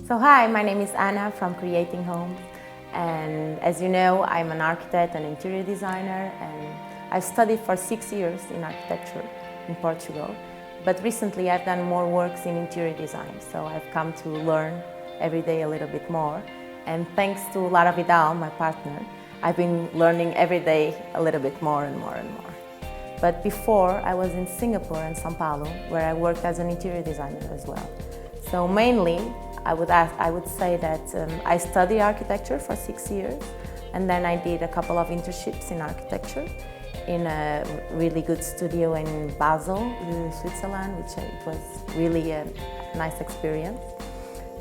So hi, my name is Anna from Creating Homes, and as you know, I'm an architect and interior designer, and I've studied for 6 years in architecture in Portugal, but recently I've done more works in interior design, so I've come to learn every day a little bit more, and thanks to Lara Vidal, my partner, I've been learning every day a little bit more and more and more. But before, I was in Singapore and São Paulo, where I worked as an interior designer as well. So mainly, I would say that I studied architecture for 6 years, and then I did a couple of internships in architecture in a really good studio in Basel, Switzerland, which it was really a nice experience.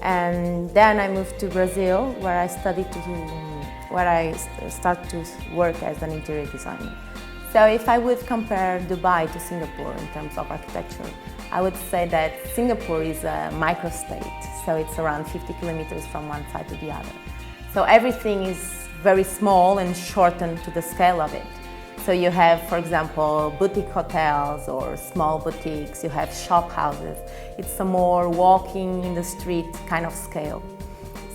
And then I moved to Brazil, where I started to work as an interior designer. So if I would compare Dubai to Singapore in terms of architecture, I would say that Singapore is a microstate, so it's around 50 kilometers from one side to the other. So everything is very small and shortened to the scale of it. So you have, for example, boutique hotels or small boutiques, you have shop houses. It's a more walking in the street kind of scale.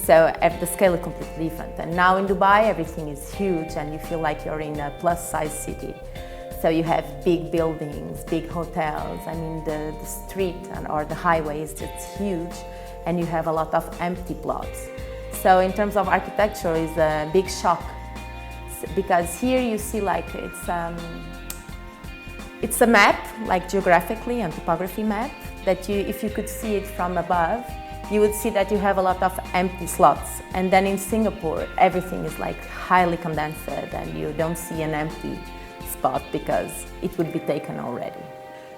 So the scale is completely different. And now in Dubai, everything is huge and you feel like you're in a plus-size city. So you have big buildings, big hotels. I mean, the street or the highways, it's huge, and you have a lot of empty plots. So in terms of architecture, it's a big shock, because here you see like it's a map, like geographically and topography map, that if you could see it from above, you would see that you have a lot of empty slots. And then in Singapore, everything is like highly condensed and you don't see an empty spot because it would be taken already.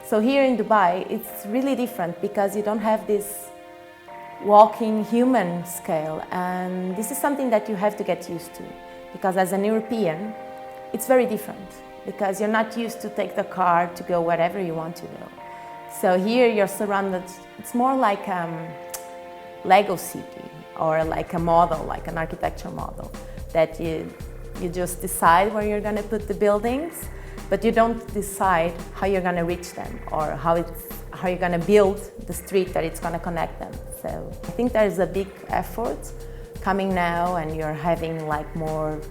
So here in Dubai, it's really different because you don't have this walking human scale, and this is something that you have to get used to, because as an European, it's very different because you're not used to take the car to go wherever you want to go. So here you're surrounded, it's more like Lego city, or like a model, like an architecture model, that you just decide where you're going to put the buildings, but you don't decide how you're going to reach them or how you're going to build the street that it's going to connect them. So I think there's a big effort coming now, and you're having like more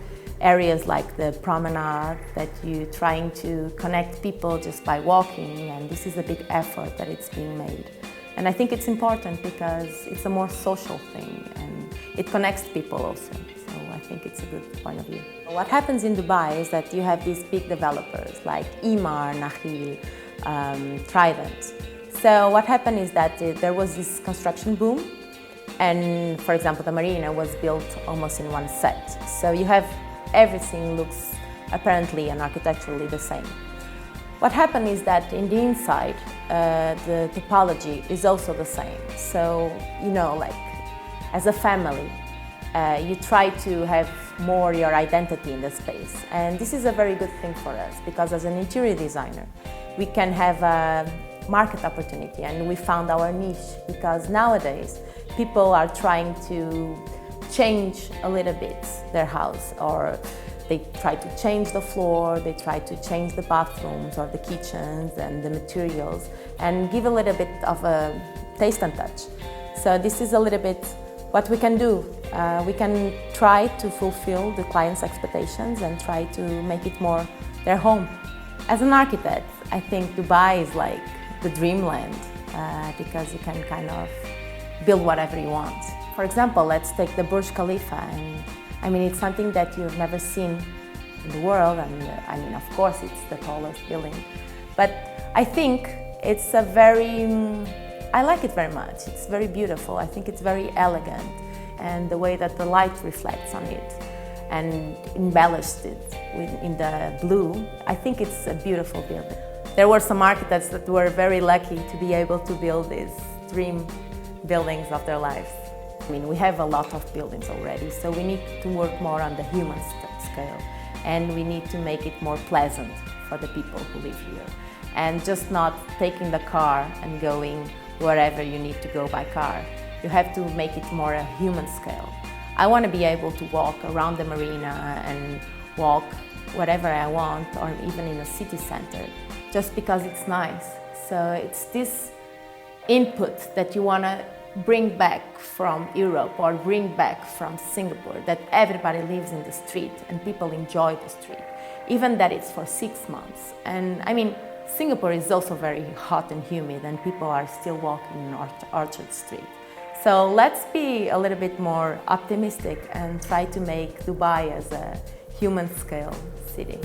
areas like the promenade that you're trying to connect people just by walking, and this is a big effort that it's being made. And I think it's important because it's a more social thing and it connects people also. So I think it's a good point of view. What happens in Dubai is that you have these big developers like Emaar, Nakheel, Trident. So what happened is that there was this construction boom, and for example, the marina was built almost in one set. So you have everything looks apparently and architecturally the same. What happened is that in the inside, the topology is also the same. So, you know, like as a family, you try to have more your identity in the space. And this is a very good thing for us, because as an interior designer, we can have a market opportunity, and we found our niche, because nowadays people are trying to change a little bit their house, or they try to change the floor, they try to change the bathrooms or the kitchens and the materials, and give a little bit of a taste and touch. So this is a little bit what we can do. We can try to fulfill the client's expectations and try to make it more their home. As an architect, I think Dubai is like the dreamland, because you can kind of build whatever you want. For example, let's take the Burj Khalifa, and I mean, it's something that you've never seen in the world, and I mean, of course, it's the tallest building. But I think it's I like it very much. It's very beautiful. I think it's very elegant, and the way that the light reflects on it and embellished it in the blue, I think it's a beautiful building. There were some architects that were very lucky to be able to build these dream buildings of their lives. I mean, we have a lot of buildings already, so we need to work more on the human scale, and we need to make it more pleasant for the people who live here, and just not taking the car and going wherever you need to go by car. You have to make it more a human scale. I want to be able to walk around the marina and walk wherever I want, or even in a city center, just because it's nice. So it's this input that you want to bring back from Europe or bring back from Singapore, that everybody lives in the street and people enjoy the street, even that it's for 6 months. And I mean, Singapore is also very hot and humid and people are still walking in Orchard Street. So let's be a little bit more optimistic and try to make Dubai as a human scale city.